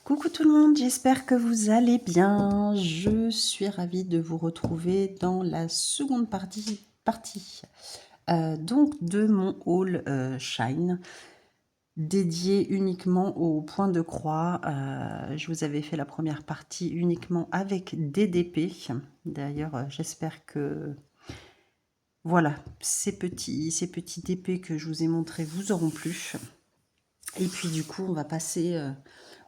Coucou tout le monde, j'espère que vous allez bien. Je suis ravie de vous retrouver dans la seconde partie donc de mon haul Shine, dédié uniquement au point de croix. Je vous avais fait la première partie uniquement avec DDP. D'ailleurs, j'espère que voilà, ces petits DP que je vous ai montrés vous auront plu. Et puis du coup, on va passer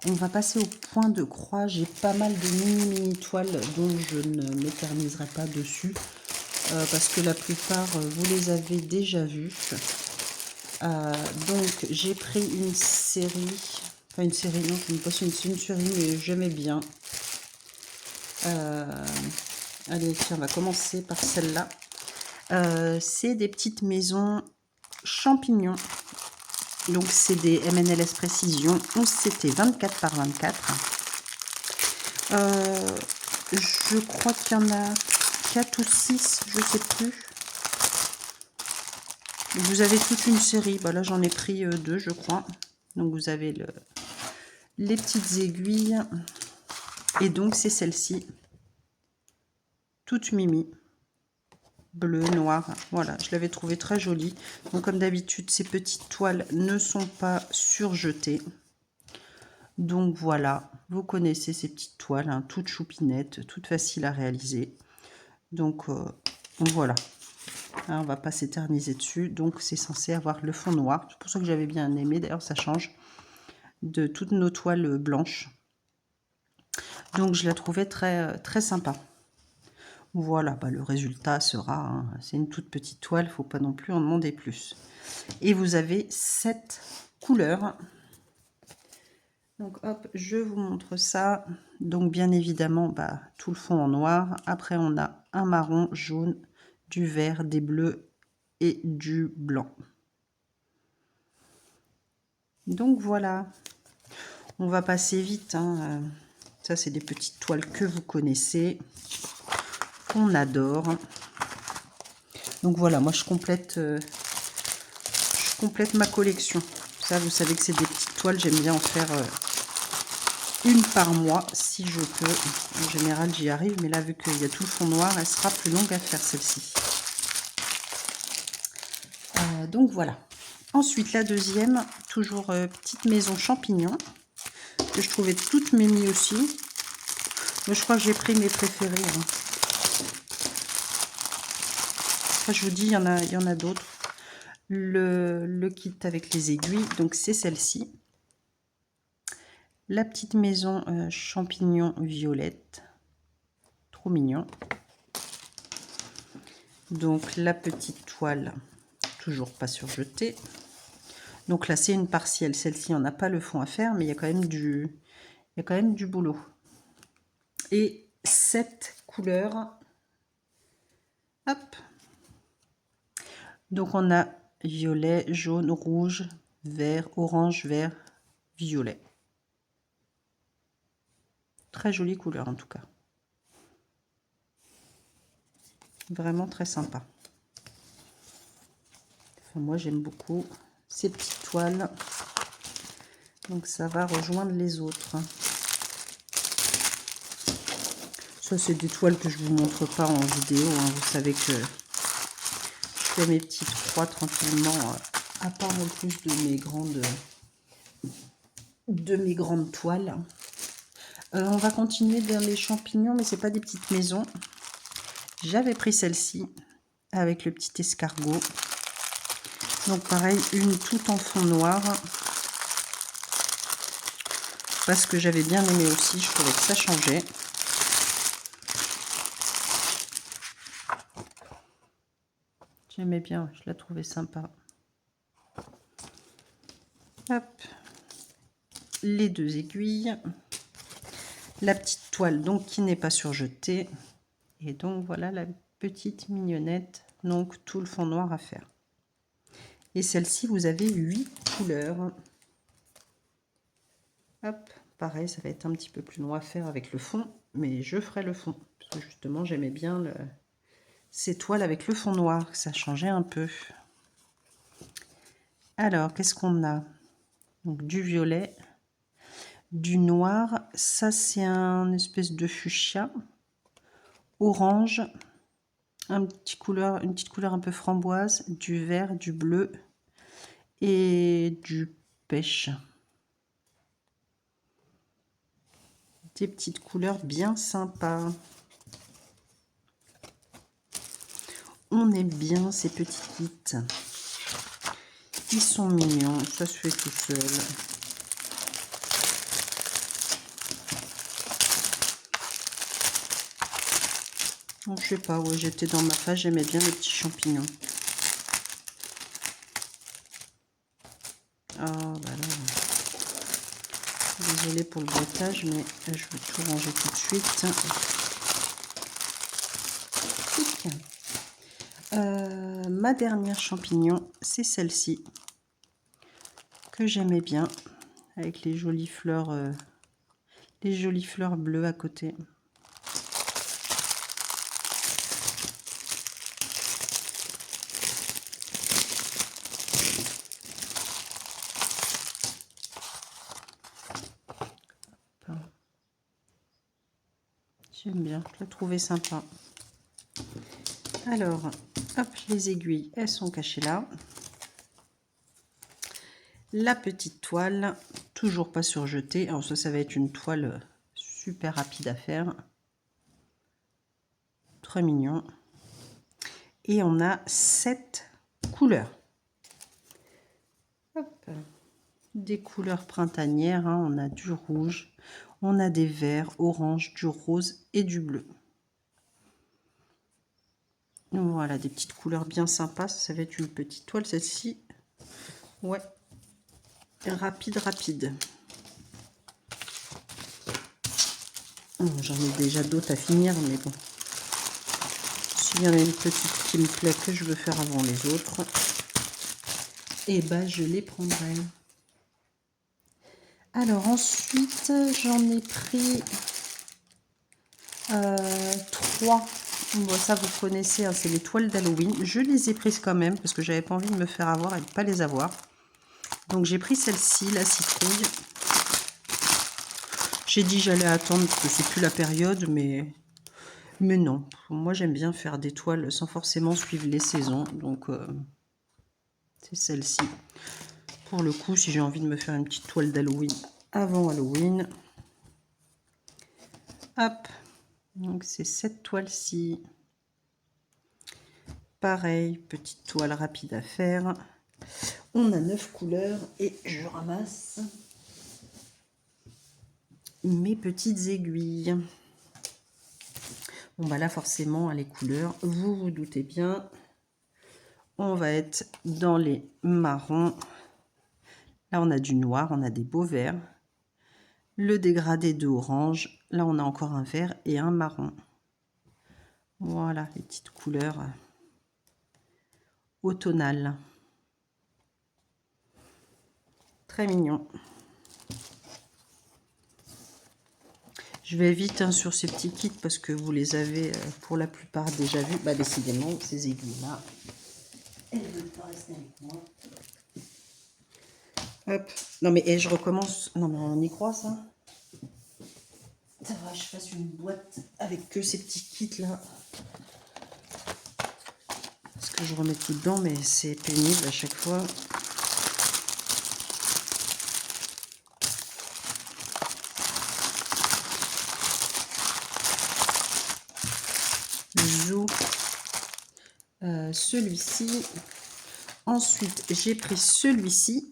au point de croix. J'ai pas mal de mini toiles dont je ne m'éterniserai pas dessus parce que la plupart, vous les avez déjà vues. Donc j'ai pris une série, enfin une série, non, je ne sais pas si c'est une série, mais j'aimais bien. Allez, tiens, on va commencer par celle-là. C'est des petites maisons champignons. Donc c'est des MNLS Précision 11 CT 24 par 24. Je crois qu'il y en a 4 ou 6, je sais plus. Vous avez toute une série. Bah là j'en ai pris 2 je crois. Donc vous avez les petites aiguilles. Et donc c'est celle-ci. Toute mimi. Bleu, noir. Voilà, je l'avais trouvé très jolie. Donc comme d'habitude, ces petites toiles ne sont pas surjetées. Donc voilà, vous connaissez ces petites toiles, hein, toutes choupinettes, toutes faciles à réaliser. Donc voilà, hein, on va pas s'éterniser dessus. Donc c'est censé avoir le fond noir. C'est pour ça que j'avais bien aimé. D'ailleurs, ça change de toutes nos toiles blanches. Donc je la trouvais très, très sympa. Voilà, bah, le résultat sera, hein, c'est une toute petite toile, il ne faut pas non plus en demander plus. Et vous avez 7 couleurs. Donc hop, je vous montre ça. Donc bien évidemment, bah, tout le fond en noir. Après, on a un marron, jaune, du vert, des bleus et du blanc. Donc voilà. On va passer vite. Hein. Ça, c'est des petites toiles que vous connaissez, qu'on adore. Donc voilà, moi je complète ma collection. Ça, vous savez que c'est des petites toiles. J'aime bien en faire une par mois si je peux. En général, j'y arrive, mais là, vu qu'il y a tout le fond noir, elle sera plus longue à faire celle-ci. Donc voilà. Ensuite, la deuxième, toujours petite maison champignon, que je trouvais toute mimi aussi. Moi, je crois que j'ai pris mes préférés. Hein. Enfin, je vous dis, il y en a d'autres. Le kit avec les aiguilles, donc c'est celle-ci. La petite maison champignon violette. Trop mignon. Donc la petite toile, toujours pas surjetée. Donc là, c'est une partielle. Celle-ci, on n'a pas le fond à faire, mais il y a quand même du boulot. Et 7 couleurs. Hop. Donc on a violet, jaune, rouge, vert, orange, vert, violet. Très jolie couleur en tout cas. Vraiment très sympa. Enfin, moi j'aime beaucoup ces petites toiles. Donc ça va rejoindre les autres. Ça c'est des toiles que je vous montre pas en vidéo. Hein. Vous savez que je fais mes petites croix tranquillement. À part en plus de mes grandes toiles. On va continuer dans les champignons, mais c'est pas des petites maisons. J'avais pris celle-ci avec le petit escargot. Donc pareil, une toute en fond noir. Parce que j'avais bien aimé aussi, je trouvais que ça changeait. J'aimais bien, je la trouvais sympa. Hop. Les 2 aiguilles. La petite toile donc qui n'est pas surjetée. Et donc voilà la petite mignonnette. Donc tout le fond noir à faire. Et celle-ci, vous avez 8 couleurs. Hop, pareil, ça va être un petit peu plus long à faire avec le fond, mais je ferai le fond. Parce que justement, j'aimais bien ces toiles avec le fond noir, ça changeait un peu. Alors, qu'est-ce qu'on a? Donc du violet. du noir. Ça, c'est un espèce de fuchsia. Orange. Une petite couleur un peu framboise. Du vert, du bleu. Et du pêche. Des petites couleurs bien sympas. On aime bien ces petits kits. Ils sont mignons, ça se fait tout seul. Bon, je sais pas, ouais, j'étais dans ma phase, j'aimais bien les petits champignons. Ah, bah là. Désolée pour le bruitage, mais je veux tout ranger tout de suite. Ma dernière champignon, c'est celle-ci, que j'aimais bien, avec les jolies fleurs bleues à côté. J'aime bien, je l'ai trouvé sympa. Alors, hop, les aiguilles, elles sont cachées là. La petite toile, toujours pas surjetée. Alors ça va être une toile super rapide à faire. Très mignon. Et on a 7 couleurs. Hop. Des couleurs printanières, hein. On a du rouge, on a des verts, orange, du rose et du bleu. Voilà, des petites couleurs bien sympas. Ça va être une petite toile, celle-ci. Ouais, rapide. J'en ai déjà d'autres à finir, mais bon. S'il y en a une petite qui me plaît que je veux faire avant les autres, et ben je les prendrai. Alors ensuite, j'en ai pris 3. Bon, ça vous connaissez, hein, c'est les toiles d'Halloween. Je les ai prises quand même parce que j'avais pas envie de me faire avoir et de pas les avoir. Donc j'ai pris celle-ci, la citrouille. J'ai dit j'allais attendre parce que c'est plus la période, mais non. Moi j'aime bien faire des toiles sans forcément suivre les saisons. Donc c'est celle-ci. Pour le coup, si j'ai envie de me faire une petite toile d'Halloween avant Halloween. Hop. Donc c'est cette toile-ci. Pareil, petite toile rapide à faire. On a 9 couleurs et je ramasse mes petites aiguilles. Bon bah là forcément les couleurs, vous vous doutez bien, on va être dans les marrons. Là on a du noir, on a des beaux verts, le dégradé de orange. Là on a encore un vert et un marron. Voilà les petites couleurs automnales. Très mignon. Je vais vite hein, sur ces petits kits parce que vous les avez pour la plupart déjà vus. Bah décidément, ces aiguilles-là, elles ne veulent pas rester avec moi. Hop. Non mais je recommence. Non mais on y croit ça. Ça va, je fasse une boîte avec que ces petits kits là. Parce que je remets tout dedans, mais c'est pénible à chaque fois. Zou. Celui-ci. Ensuite, j'ai pris celui-ci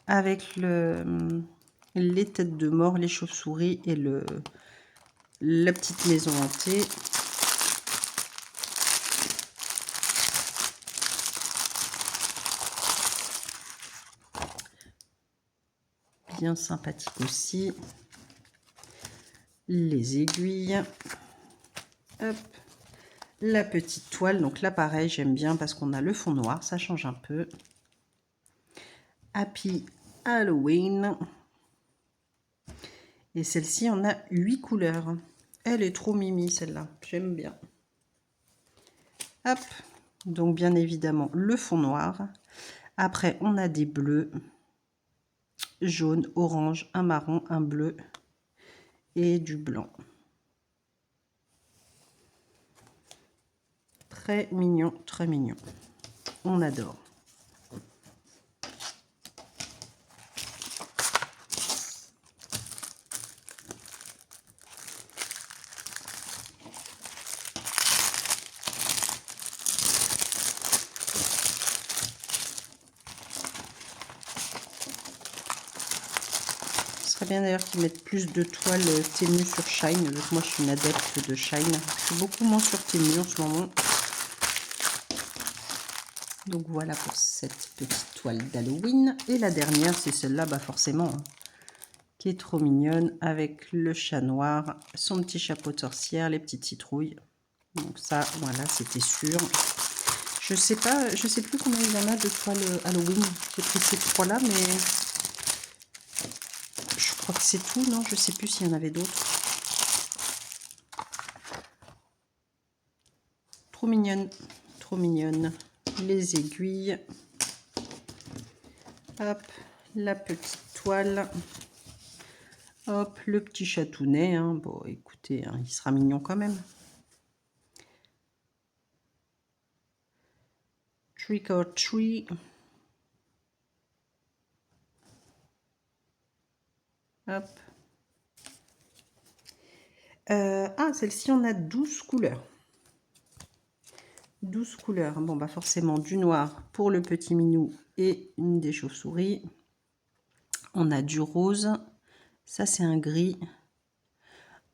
avec les têtes de mort, les chauves-souris et la petite maison hantée. Bien sympathique aussi. Les aiguilles. Hop. La petite toile. Donc là, pareil, j'aime bien parce qu'on a le fond noir. Ça change un peu. Happy Halloween. Et celle-ci, on a 8 couleurs. Elle est trop mimi, celle-là. J'aime bien. Hop. Donc, bien évidemment, le fond noir. Après, on a des bleus. jaune, orange, un marron, un bleu et du blanc. Très mignon, très mignon. On adore. Ce serait bien d'ailleurs qu'ils mettent plus de toiles Temu sur Shine. Donc moi je suis une adepte de Shine. Je suis beaucoup moins sur Temu en ce moment. Donc voilà pour cette petite toile d'Halloween. Et la dernière, c'est celle-là, bah forcément, hein, qui est trop mignonne, avec le chat noir, son petit chapeau de sorcière, les petites citrouilles. Donc ça, voilà, c'était sûr. Je sais plus combien il y en a de toiles Halloween. J'ai pris ces trois-là, mais je crois que c'est tout, non? Je sais plus s'il y en avait d'autres. Trop mignonne, trop mignonne. Les aiguilles. Hop, la petite toile. Hop, le petit chatounet. Hein. Bon, écoutez, hein, il sera mignon quand même. Trick or treat. Hop. Celle-ci, on a 12 couleurs. 12 couleurs. Bon, bah forcément, du noir pour le petit minou et une des chauves-souris. On a du rose. Ça, c'est un gris.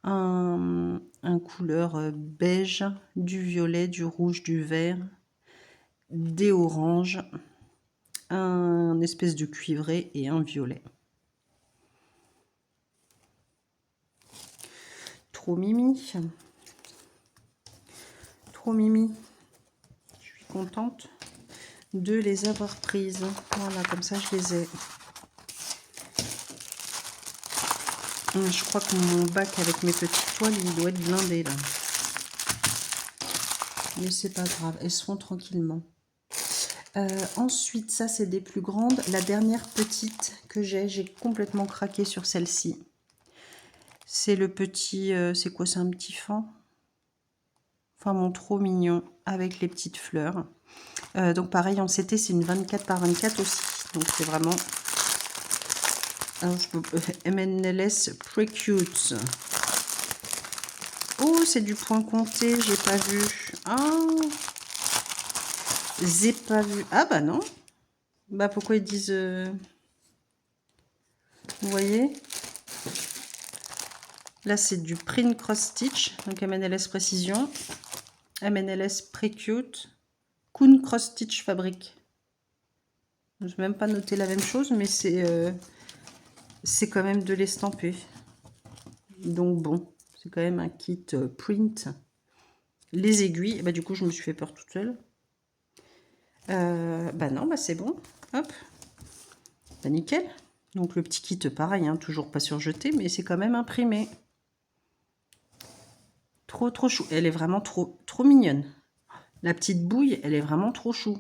Un couleur beige, du violet, du rouge, du vert, des oranges, un espèce de cuivré et un violet. Trop mimi. Trop mimi. Je suis contente de les avoir prises. Voilà, comme ça je les ai. Je crois que mon bac avec mes petites toiles, il doit être blindé là. Mais c'est pas grave, elles se font tranquillement. Ensuite, ça c'est des plus grandes. La dernière petite que j'ai complètement craqué sur celle-ci. C'est le petit, c'est quoi, c'est un petit fan? Enfin bon, trop mignon, avec les petites fleurs. Donc pareil, en CT, c'est une 24 par 24 aussi. Donc c'est vraiment... MNLS Precute. Oh, c'est du point compté, j'ai pas vu. Ah, j'ai pas vu. Ah bah non. Bah pourquoi ils disent... Vous voyez? Là, c'est du print cross stitch, donc MNLS précision. MNLS Precute. Kuhn cross stitch fabrique. Je n'ai même pas noté la même chose, mais c'est quand même de l'estampé. Donc bon, c'est quand même un kit print. Les aiguilles, bah du coup je me suis fait peur toute seule. Bah non, bah c'est bon. Hop. Bah nickel. Donc le petit kit pareil, hein, toujours pas surjeté, mais c'est quand même imprimé. Trop trop chou. Elle est vraiment trop mignonne. La petite bouille, elle est vraiment trop chou.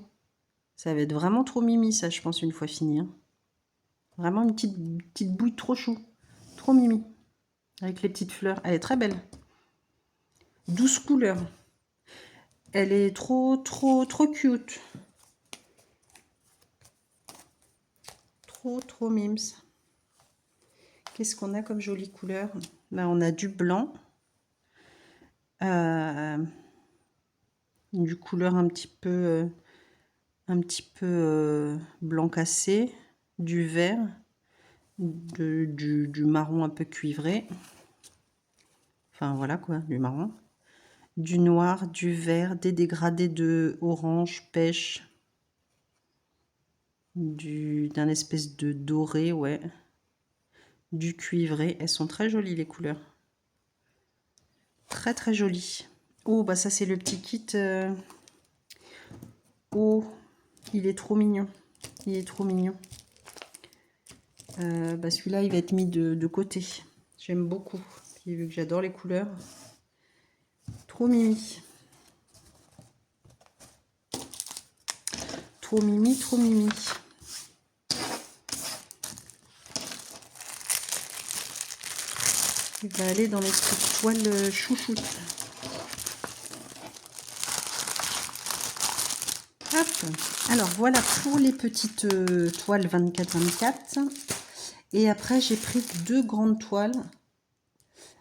Ça va être vraiment trop mimi ça, je pense, une fois fini. Hein. Vraiment une petite bouille trop chou. Trop mimi. Avec les petites fleurs. Elle est très belle. 12 couleurs. Elle est trop cute. Trop mims. Qu'est-ce qu'on a comme jolie couleur? Ben, on a du blanc. Du couleur un petit peu blanc cassé. Du vert. Du marron un peu cuivré. Enfin voilà quoi, du marron. Du noir, du vert, des dégradés de orange, pêche. D'un espèce de doré, ouais. Du cuivré. Elles sont très jolies les couleurs. Très jolies. Oh, bah ça c'est le petit kit. Oh, il est trop mignon. Il est trop mignon. Bah celui-là, il va être mis de côté. J'aime beaucoup. Puis, vu que j'adore les couleurs. Trop mimi. Trop mimi. va aller dans les petites toiles chouchoutes. Hop. Alors voilà pour les petites toiles 24-24. Et après j'ai pris 2 grandes toiles.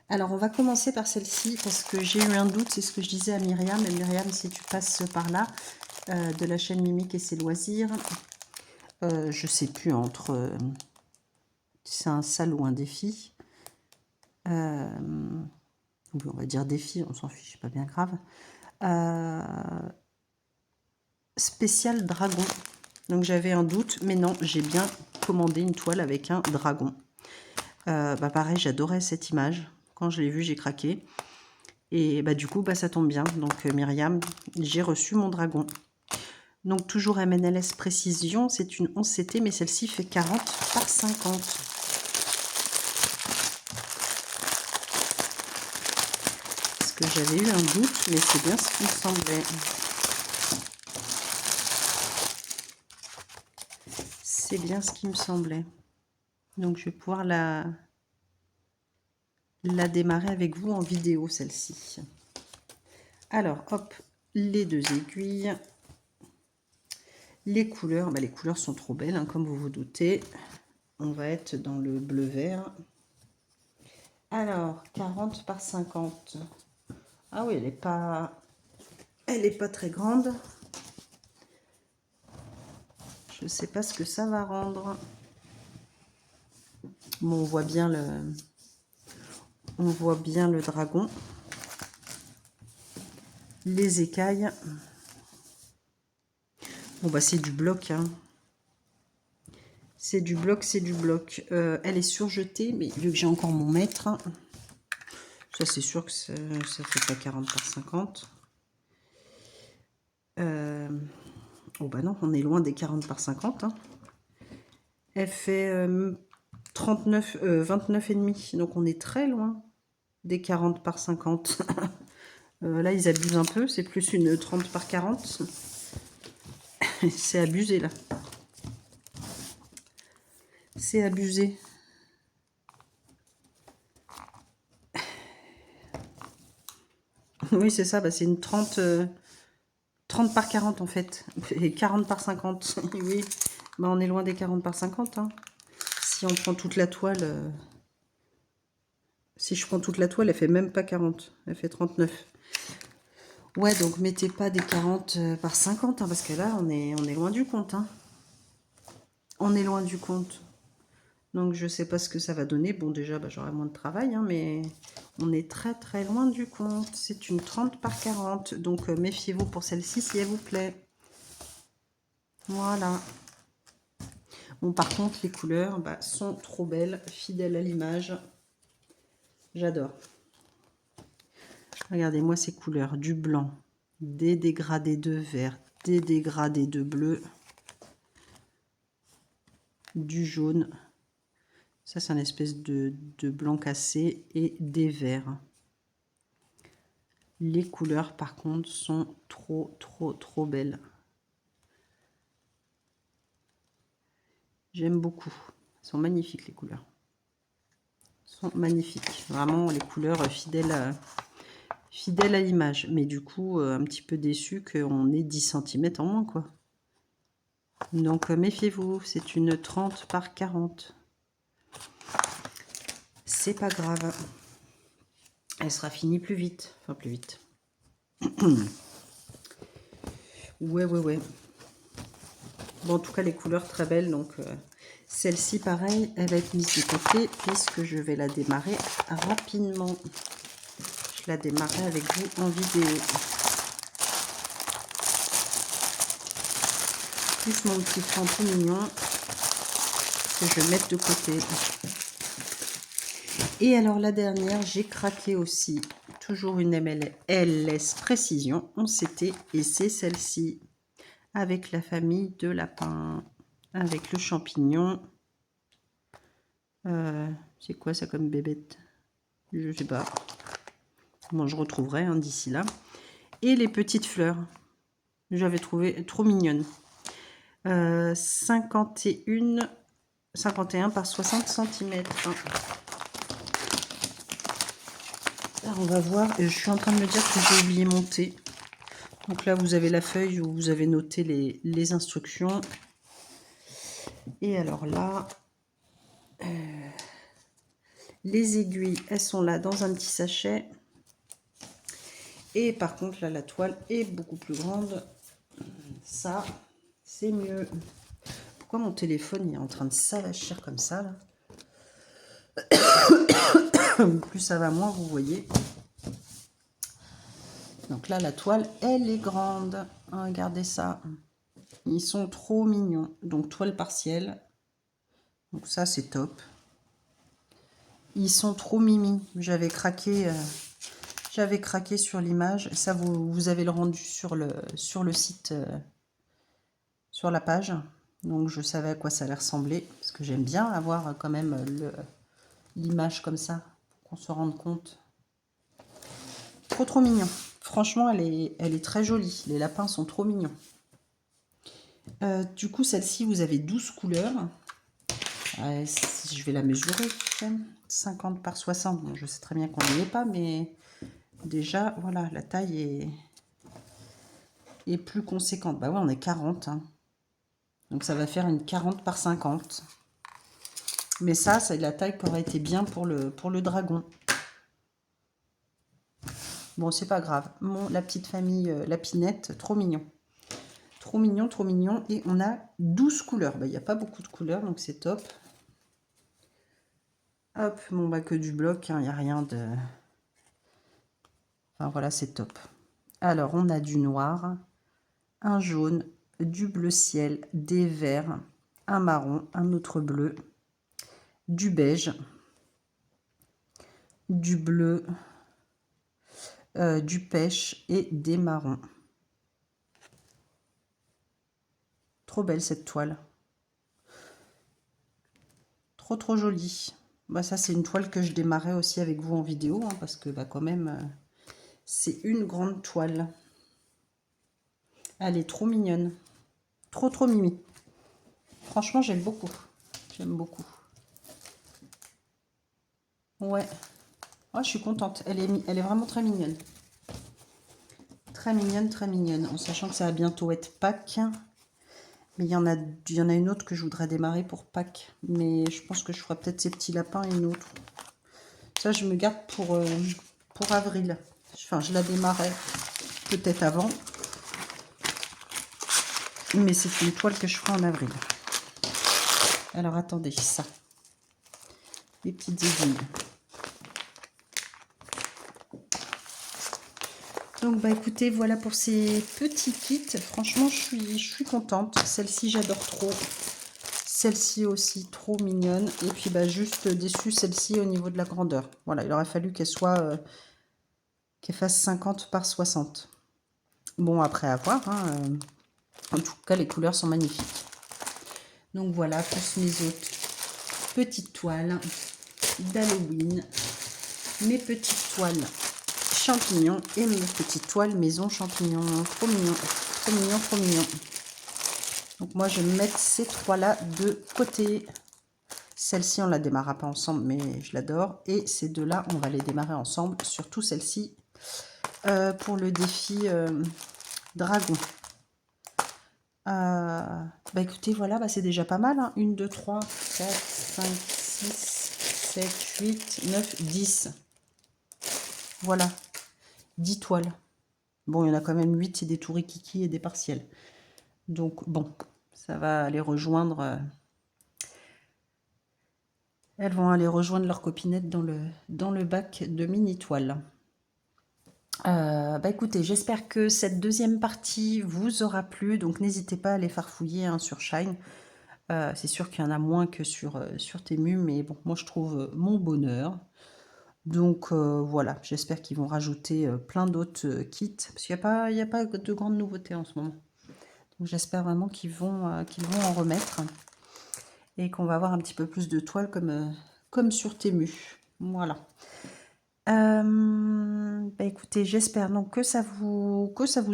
Alors on va commencer par celle-ci parce que j'ai eu un doute, c'est ce que je disais à Myriam. Et Myriam, si tu passes par là, de la chaîne Mimique et ses loisirs, je sais plus entre c'est un sal ou un défi. Oui, on va dire défi, on s'en fiche, c'est pas bien grave. Spécial dragon. Donc j'avais un doute, mais non, j'ai bien commandé une toile avec un dragon. Bah pareil, j'adorais cette image. Quand je l'ai vue, j'ai craqué. Et bah du coup, bah ça tombe bien. Donc Myriam, j'ai reçu mon dragon. Donc toujours MNLS Précision, c'est une 11 CT, mais celle-ci fait 40 par 50. Parce que j'avais eu un doute, mais c'est bien ce qui me semblait. C'est bien ce qui me semblait. Donc je vais pouvoir la démarrer avec vous en vidéo, celle-ci. Alors, hop, les 2 aiguilles. Les couleurs, bah les couleurs sont trop belles, hein, comme vous vous doutez. On va être dans le bleu-vert. Alors, 40 par 50. Ah oui, elle est pas très grande. Je sais pas ce que ça va rendre. Bon, on voit bien le dragon. Les écailles. Bon, bah, c'est du bloc, hein. C'est du bloc, c'est du bloc. Elle est surjetée, mais vu que j'ai encore mon mètre, ça c'est sûr que ça fait pas 40 par 50. Oh bah non, on est loin des 40 par 50. Hein. Elle fait 29,5. Donc on est très loin des 40 par 50. Là, ils abusent un peu. C'est plus une 30 par 40. C'est abusé, là. C'est abusé. Oui, c'est ça. Bah, c'est une 30 par 40, en fait. Et 40 par 50. Oui. Bah, on est loin des 40 par 50. Hein. Si on prend toute la toile... Si je prends toute la toile, elle fait même pas 40. Elle fait 39. Ouais, donc mettez pas des 40 par 50, hein, parce que là, on est loin du compte. Hein. On est loin du compte. Donc, je sais pas ce que ça va donner. Bon, déjà, bah, j'aurai moins de travail, hein, mais on est très, très loin du compte. C'est une 30 par 40. Donc, méfiez-vous pour celle-ci si elle vous plaît. Voilà. Bon, par contre, les couleurs bah, sont trop belles, fidèles à l'image. J'adore. Regardez-moi ces couleurs. Du blanc, des dégradés de vert, des dégradés de bleu, du jaune. Ça, c'est une espèce de blanc cassé et des verts. Les couleurs, par contre, sont trop, trop, trop belles. J'aime beaucoup. Elles sont magnifiques, les couleurs. Elles sont magnifiques. Vraiment, les couleurs fidèles à l'image. Mais du coup, un petit peu déçu qu'on ait 10 cm en moins, quoi. Donc, méfiez-vous. C'est une 30 par 40. C'est pas grave. Elle sera finie plus vite. Enfin, plus vite. Ouais. Bon, en tout cas, les couleurs très belles. Donc, celle-ci, pareil, elle va être mise de côté puisque je vais la démarrer rapidement. Je la démarrerai avec vous en vidéo. Plus mon petit fond tout mignon que je vais mettre de côté. Et alors, la dernière, j'ai craqué aussi. Toujours une MLS Précision. On s'était, et c'est celle-ci. Avec la famille de lapins. Avec le champignon. C'est quoi ça comme bébête? Je sais pas. Bon, je retrouverai hein, d'ici là. Et les petites fleurs. J'avais trouvé trop mignonnes. 51 par 60 cm. Alors, on va voir. Et je suis en train de me dire que j'ai oublié mon thé. Donc là, vous avez la feuille où vous avez noté les instructions. Et alors là, les aiguilles, elles sont là dans un petit sachet. Et par contre, là, la toile est beaucoup plus grande. Ça, c'est mieux. Pourquoi mon téléphone est en train de s'avachir comme ça, là? Plus ça va, moins vous voyez. Donc là, la toile, elle est grande. Regardez ça. Ils sont trop mignons. Donc, toile partielle. Donc ça, c'est top. Ils sont trop mimi. J'avais craqué sur l'image. Ça, vous avez le rendu sur le site, sur la page. Donc, je savais à quoi ça allait ressembler. Parce que j'aime bien avoir quand même l'image comme ça. Pour qu'on se rende compte. Trop mignon. Franchement, elle est très jolie. Les lapins sont trop mignons. Du coup, celle-ci, vous avez 12 couleurs. Si je vais la mesurer, 50 par 60. Bon, je sais très bien qu'on n'y est pas, mais déjà, voilà, la taille est plus conséquente. Bah ouais, on est 40. Hein. Donc ça va faire une 40 par 50. Mais ça, c'est la taille qui aurait été bien pour le dragon. Bon, c'est pas grave. La petite famille lapinette, trop mignon. Trop mignon, trop mignon. Et on a 12 couleurs. Bah, il n'y a pas beaucoup de couleurs, donc c'est top. Hop, bon, bah que du bloc, il n'y a rien de... Enfin, voilà, c'est top. Alors, on a du noir, un jaune, du bleu ciel, des verts, un marron, un autre bleu, du beige, du bleu, du pêche et des marrons. Trop belle cette toile. Trop jolie. Bah, ça, c'est une toile que je démarrais aussi avec vous en vidéo, hein, parce que bah, quand même, c'est une grande toile. Elle est trop mignonne. Trop mimi. Franchement, j'aime beaucoup. J'aime beaucoup. Ouais. Oh, je suis contente. Elle est vraiment très mignonne. Très mignonne, très mignonne. En sachant que ça va bientôt être Pâques. Mais il y en a une autre que je voudrais démarrer pour Pâques. Mais je pense que je ferai peut-être ces petits lapins et une autre. Ça, je me garde pour avril. Enfin, je la démarrais peut-être avant. Mais c'est une toile que je ferai en avril. Alors, attendez, ça. Les petites aiguilles. Donc, bah écoutez, voilà pour ces petits kits. Franchement, je suis contente. Celle-ci, j'adore trop. Celle-ci aussi, trop mignonne. Et puis, bah, juste déçue, celle-ci, au niveau de la grandeur. Voilà, il aurait fallu qu'elle soit... qu'elle fasse 50 par 60. Bon, après à voir. Hein, en tout cas, les couleurs sont magnifiques. Donc, voilà pour mes autres petites toiles d'Halloween. Mes petites toiles champignons et mes petites toiles maison champignons. Trop mignon, trop mignon, trop mignon. Donc moi je vais mettre ces trois là de côté. Celle-ci on la démarrera pas ensemble mais je l'adore. Et ces deux là on va les démarrer ensemble. Surtout celle-ci pour le défi dragon. Bah écoutez voilà, bah c'est déjà pas mal. Hein. 1, 2, 3, 4, 5, 6, 7, 8, 9, 10. Voilà. 10 toiles. Bon, il y en a quand même 8, c'est des tout rikiki et des partiels. Donc, bon, ça va aller rejoindre... elles vont aller rejoindre leurs copinettes dans le bac de mini-toiles. Bah écoutez, j'espère que cette deuxième partie vous aura plu. Donc, n'hésitez pas à les farfouiller hein, sur Shine. C'est sûr qu'il y en a moins que sur Temu, mais bon, moi, je trouve mon bonheur. Donc voilà, j'espère qu'ils vont rajouter plein d'autres kits, parce qu'il n'y a pas de grandes nouveautés en ce moment. Donc j'espère vraiment qu'ils vont en remettre, et qu'on va avoir un petit peu plus de toiles comme sur Temu. Voilà. Bah écoutez, j'espère donc que ça vous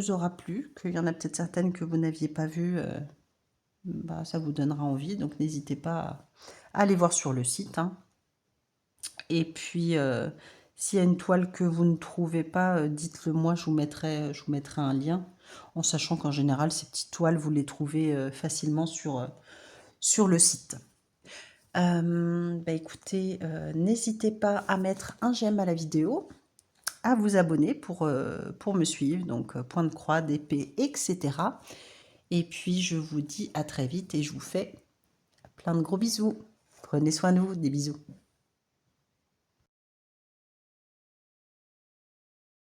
aura plu, qu'il y en a peut-être certaines que vous n'aviez pas vues, bah, ça vous donnera envie, donc n'hésitez pas à aller voir sur le site. Hein. Et puis, S'il y a une toile que vous ne trouvez pas, dites-le moi, je vous mettrai un lien, en sachant qu'en général, ces petites toiles, vous les trouvez facilement sur le site. Bah écoutez, n'hésitez pas à mettre un j'aime à la vidéo, à vous abonner pour me suivre, donc point de croix, d'épée, etc. Et puis je vous dis à très vite et je vous fais plein de gros bisous. Prenez soin de vous, des bisous.